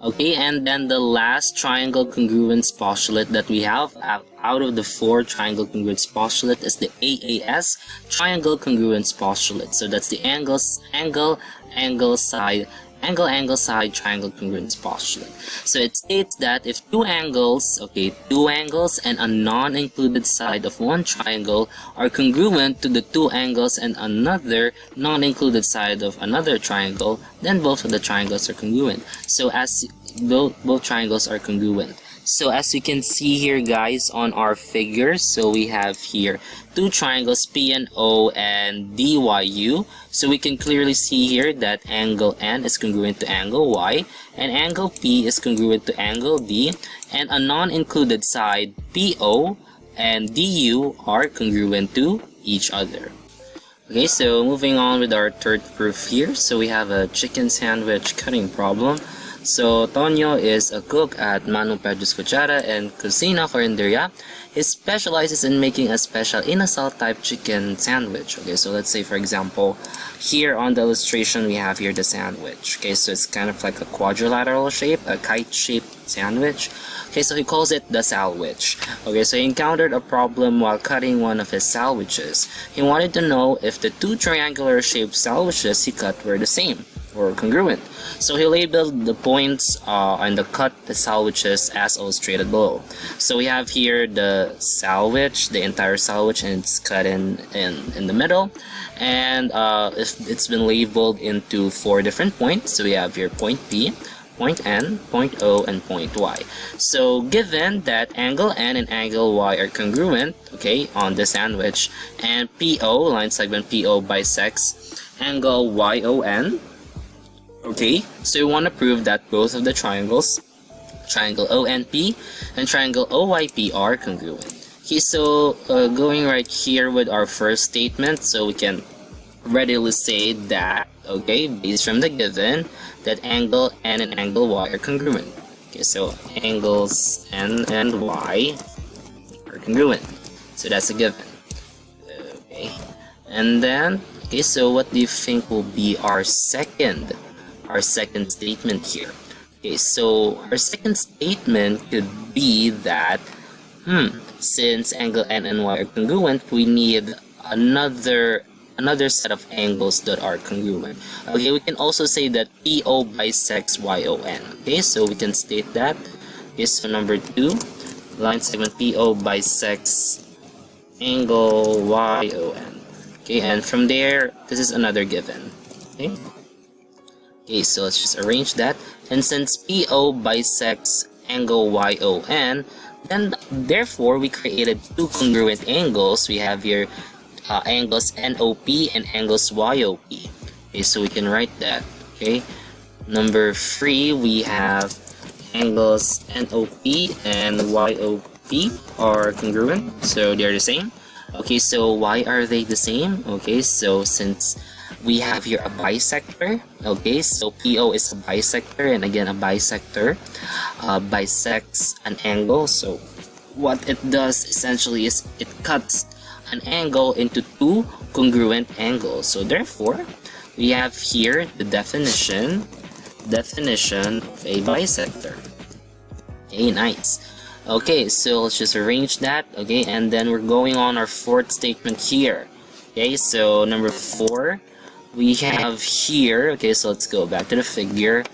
Okay, and then the last triangle congruence postulate that we have out of the 4 triangle congruence postulate is the AAS triangle congruence postulate. So that's the angle side triangle congruence postulate. So it states that if two angles and a non-included side of one triangle are congruent to the 2 angles and another non-included side of another triangle, then both of the triangles are congruent. So as both triangles are congruent. So as you can see here, guys, on our figure, so we have here 2 triangles P and O and DYU. So we can clearly see here that angle N is congruent to angle Y, and angle P is congruent to angle D, and a non-included side PO and DU are congruent to each other. Okay, so moving on with our third proof here. So we have a chicken sandwich cutting problem. So Tonyo is a cook at Manu Pedro's Cuchara and Cocina Carinderia. He specializes in making a special inasal type chicken sandwich. Okay, so let's say for example, here on the illustration we have here the sandwich. Okay, so it's kind of like a quadrilateral shape, a kite shaped sandwich. Okay, so he calls it the sandwich. Okay, so he encountered a problem while cutting one of his sandwiches. He wanted to know if the 2 triangular shaped sandwiches he cut were the same or congruent. So he labeled the points on the cut the sandwiches as illustrated below. So we have here the sandwich, the entire sandwich, and it's cut in the middle, and it's been labeled into 4 different points. So we have here point P, point N, point O, and point Y. So given that angle N and angle Y are congruent, okay, on the sandwich, and PO, line segment PO, bisects angle YON, okay, so we want to prove that both of the triangles, triangle ONP and triangle OYP, are congruent. Okay, so going right here with our first statement, so we can readily say that, okay, based from the given, that angle N and angle Y are congruent. Okay, so angles N and Y are congruent. So that's a given. Okay, and then, okay, so what do you think will be our second statement here? Okay, so our second statement could be that since angle N and Y are congruent, we need another set of angles that are congruent. Okay, we can also say that PO bisects YON. Okay, so we can state that. Okay, so number 2, line segment PO bisects angle YON. Okay, and from there, this is another given. Okay. Okay, so let's just arrange that. And since PO bisects angle YON, then therefore we created 2 congruent angles. We have here angles NOP and angles YOP. Okay, so we can write that. Okay, number 3, we have angles NOP and YOP are congruent, so they're the same. Okay, so why are they the same? Okay, so since we have here a bisector, okay, so PO is a bisector, and again a bisector bisects an angle. So what it does essentially is it cuts an angle into 2 congruent angles. So therefore we have here the definition of a bisector. Okay, nice. Okay, so let's just arrange that. Okay, and then we're going on our 4th statement here. Okay, so number 4, we have here, okay, so let's go back to the figure.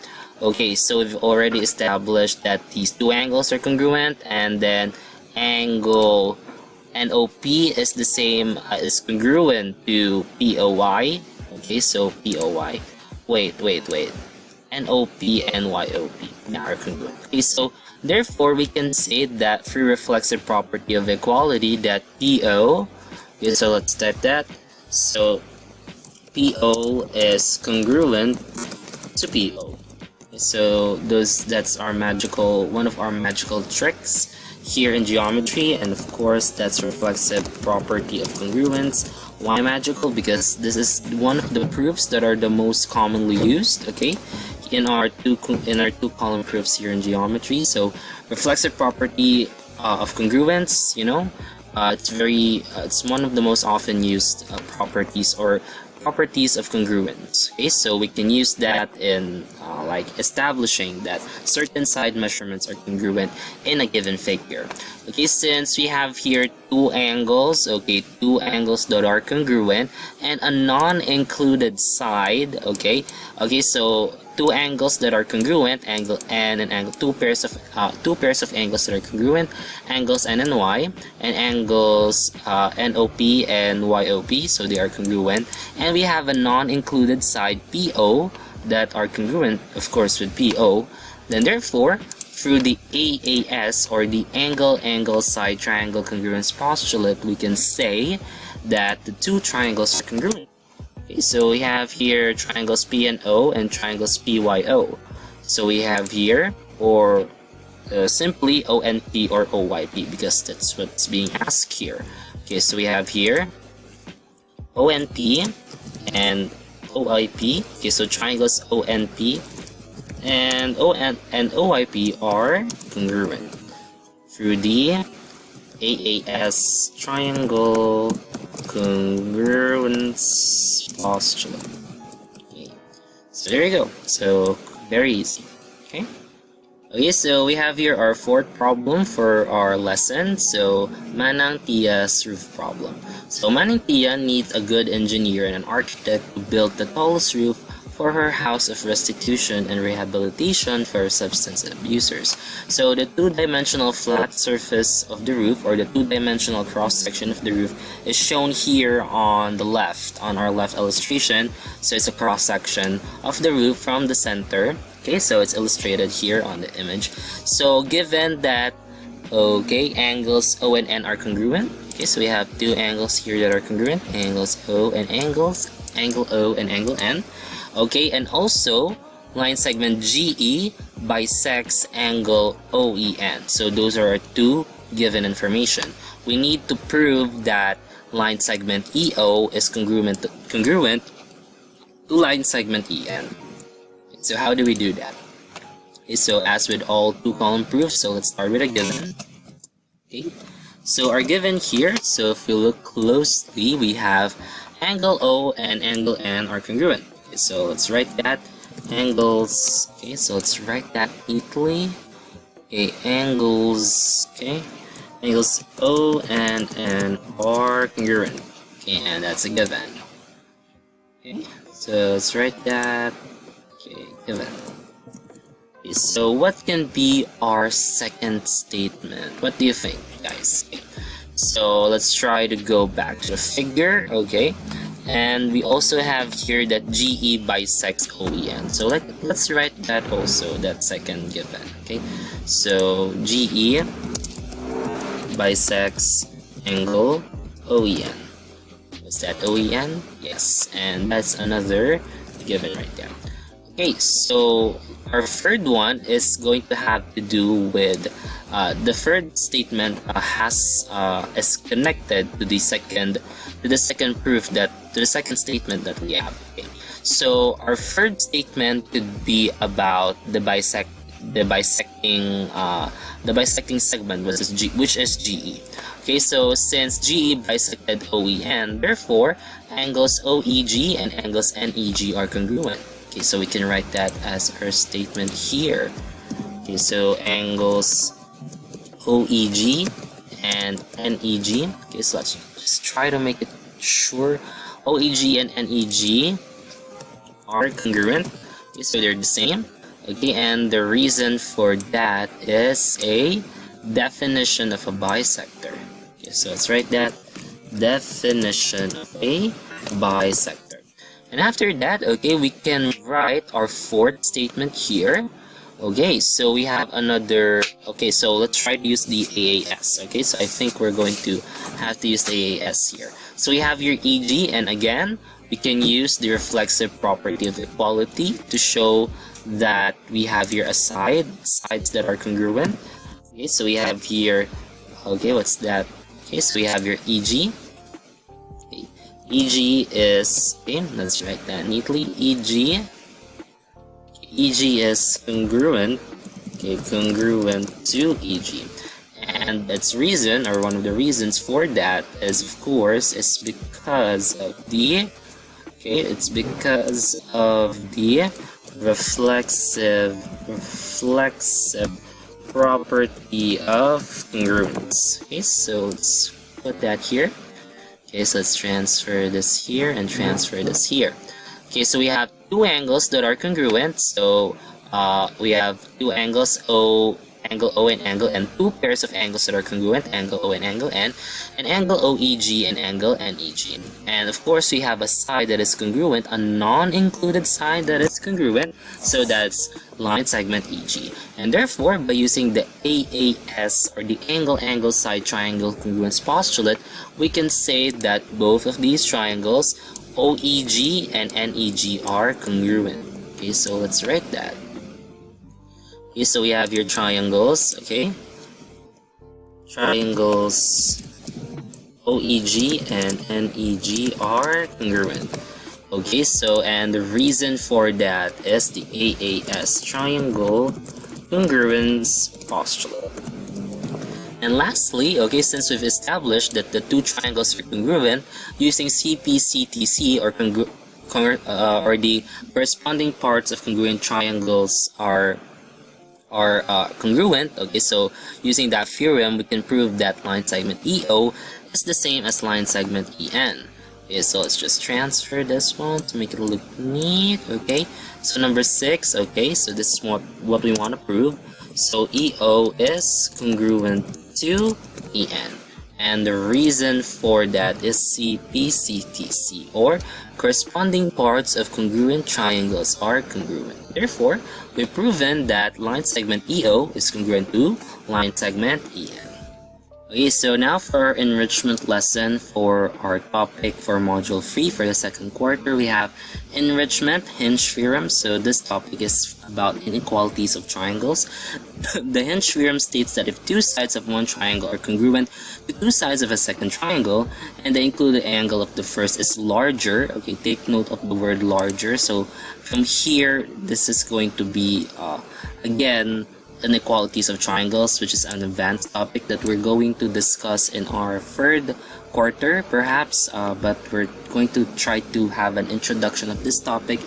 Okay, so we've already established that these 2 angles are congruent, and then angle NOP is the same, is congruent to POY. Okay, so POY. Wait. NOP and YOP are congruent. Okay, so therefore we can say that through reflexive property of equality that PO, okay, so let's type that. So PO is congruent to PO. So that's our one of our magical tricks here in geometry, and of course that's reflexive property of congruence. Why magical? Because this is one of the proofs that are the most commonly used, okay, in our two column proofs here in geometry. So reflexive property of congruence, you know, it's one of the most often used properties of congruence. Okay, so we can use that in like establishing that certain side measurements are congruent in a given figure. Okay, since we have here two angles, okay, two angles that are congruent and a non-included side, okay, so two angles that are congruent, angle N and angle, two pairs of angles that are congruent, angles N and Y, and angles NOP and YOP, so they are congruent, and we have a non-included side PO that are congruent, of course, with PO. Then therefore, through the AAS, or the angle side triangle congruence postulate, we can say that the two triangles are congruent. Okay, so we have here triangles PNO and triangles PYO. So we have here, or simply ONP or OYP, because that's what's being asked here. Okay, so we have here ONP and OIP. Okay, so triangles ONP and OIP are congruent through the AAS triangle congruence postulate. Okay, so there you go. So very easy. Okay, so we have here our fourth problem for our lesson. So Manang Tia's roof problem. So Manang Tia needs a good engineer and an architect to build the tallest roof for her house of restitution and rehabilitation for substance abusers. So the two-dimensional flat surface of the roof, or the two-dimensional cross-section of the roof, is shown here on the left, on our left illustration. So it's a cross-section of the roof from the center. Okay, so it's illustrated here on the image. So given that, okay, angles O and N are congruent. Okay, so we have two angles here that are congruent, angles O and angle O and angle N. Okay, and also line segment GE bisects angle OEN. So those are our two given information. We need to prove that line segment EO is congruent to line segment EN. So how do we do that? Okay, so as with all two-column proofs, so let's start with a given. Okay, so our given here, so if we look closely, we have angle O and angle N are congruent. Okay, so let's write that angles. Okay, so let's write that neatly. Okay, angles. Okay, angles O and N are congruent. Okay, and that's a given. Okay, so let's write that. Okay, given. Okay, so what can be our second statement? What do you think, guys? Okay, so let's try to go back to the figure. Okay, and we also have here that GE bisects OEN. So let's write that also, that second given. Okay, so GE bisects angle OEN. Was that OEN? Yes, and that's another given right there. Okay, so our third one is going to have to do with the third statement is connected to the second proof, that to the second statement that we have. Okay, so our third statement could be about the bisecting segment, which is GE. Okay, so since GE bisected OEN, therefore angles OEG and angles NEG are congruent. Okay, so we can write that as our statement here. Okay, so angles OEG and NEG. Okay, so let's just try to make it sure. OEG and NEG are congruent. Okay, so they're the same. Okay, and the reason for that is a definition of a bisector. Okay, so let's write that definition of a bisector. And after that, okay, we can write our fourth statement here. Okay, so we have another. Okay, so let's try to use the AAS. Okay, so I think we're going to have to use the AAS here. So we have your EG, and again, we can use the reflexive property of equality to show that we have here a sides that are congruent. Okay, so we have here, okay, what's that? Okay, so we have your EG. Okay, EG is, okay, let's write that neatly. EG is congruent, okay, congruent to EG. And its reason, or one of the reasons for that, is of course is because of the, okay, it's because of the reflexive property of congruence. Okay, so let's put that here. Okay, so let's transfer this here and transfer this here. Okay, so we have two angles that are congruent. So we have two angles, angle O and angle, and two pairs of angles that are congruent, angle O and angle N, and angle OEG and angle NEG. And of course, we have a side that is congruent, a non-included side that is congruent, so that's line segment EG. And therefore, by using the AAS, or the angle-angle side triangle congruence postulate, we can say that both of these triangles, OEG and NEG, are congruent. Okay, so let's write that. Okay, so we have your triangles, okay? Triangles OEG and NEG are congruent. Okay, so and the reason for that is the AAS triangle congruence postulate. And lastly, okay, since we've established that the two triangles are congruent, using CP-CTC, or the corresponding parts of congruent triangles are congruent. Okay, so using that theorem, we can prove that line segment EO is the same as line segment EN. Okay, so let's just transfer this one to make it look neat. Okay, so number 6. Okay, so this is what we want to prove. So EO is congruent to EN, and the reason for that is CP-CTC, or corresponding parts of congruent triangles are congruent. Therefore, we've proven that line segment EO is congruent to line segment EN. Okay, so now for our enrichment lesson for our topic for module 3 for the second quarter, we have enrichment, Hinge theorem. So this topic is about inequalities of triangles. The Hinge theorem states that if two sides of one triangle are congruent to two sides of a second triangle, and the included angle of the first is larger, okay, take note of the word larger. So from here, this is going to be, again, inequalities of triangles, which is an advanced topic that we're going to discuss in our third quarter perhaps, but we're going to try to have an introduction of this topic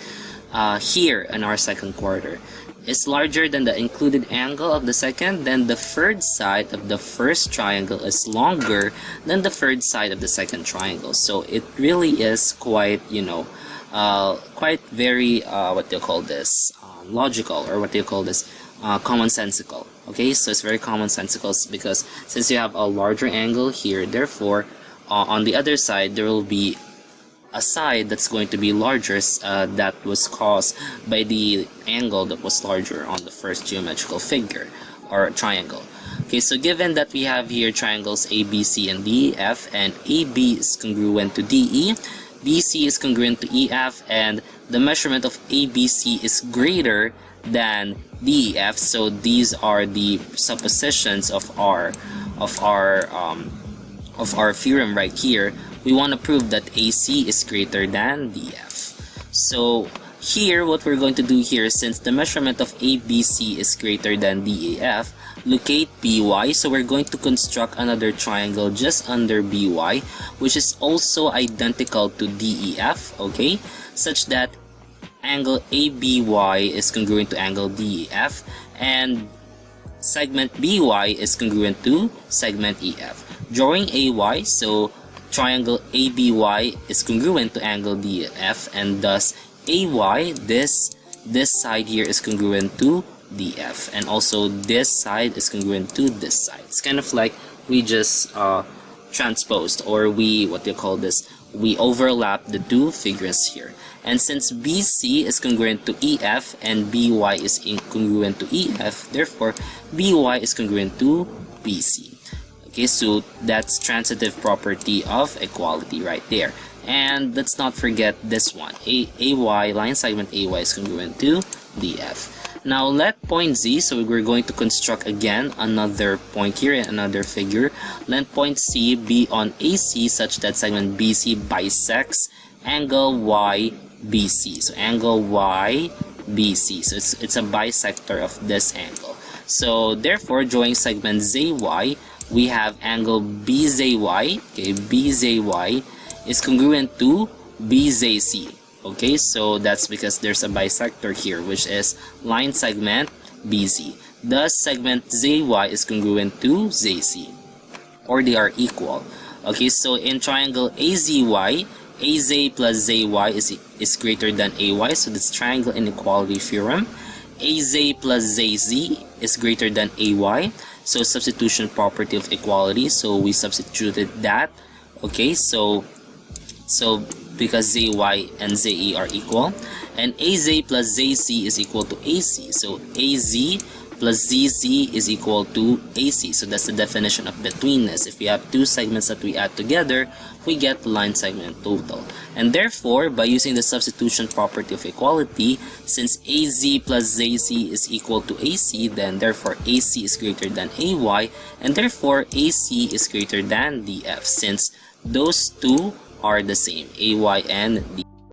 here in our second quarter. It's larger than the included angle of the second, then the third side of the first triangle is longer than the third side of the second triangle. So it really is quite, quite very what do you call this, logical, or what do you call this, commonsensical. Okay, so it's very commonsensical because since you have a larger angle here, therefore on the other side there will be a side that's going to be larger, that was caused by the angle that was larger on the first geometrical figure or triangle. Okay, so given that we have here triangles ABC and DEF, and AB is congruent to DE, BC is congruent to EF, and the measurement of ABC is greater than DEF, so these are the suppositions of our theorem right here. We want to prove that AC is greater than DF. So here, what we're going to do here, since the measurement of ABC is greater than DAF, locate BY. So we're going to construct another triangle just under BY, which is also identical to DEF, okay, such that angle ABY is congruent to angle DEF, and segment BY is congruent to segment EF. Drawing AY, so triangle ABY is congruent to angle DEF, and thus AY, this side here is congruent to DF, and also this side is congruent to this side. It's kind of like we just transposed, or we we overlap the two figures here. And since BC is congruent to EF and BY is incongruent to EF, therefore BY is congruent to BC. Okay, so that's transitive property of equality right there. And let's not forget this one. AY, line segment AY is congruent to DF. Now let point Z, so we're going to construct again another point here in another figure. Let point C be on AC such that segment BC bisects angle YBC. So angle YBC. So it's a bisector of this angle. So therefore, drawing segment ZY, we have angle BZY. Okay, BZY is congruent to BZC. Okay, so that's because there's a bisector here, which is line segment BZ. Thus, segment ZY is congruent to ZC, or they are equal. Okay, so in triangle AZY, AZ plus ZY is greater than AY, so that's triangle inequality theorem. AZ plus ZZ is greater than AY, so substitution property of equality, so we substituted that. Okay, so because ZY and ZE are equal, and AZ plus ZC is equal to AC, so AZ plus ZZ is equal to AC. So that's the definition of betweenness. If we have two segments that we add together, we get the line segment total. And therefore, by using the substitution property of equality, since AZ plus ZZ is equal to AC, then therefore AC is greater than AY, and therefore AC is greater than DF, since those two are the same, AY and DF.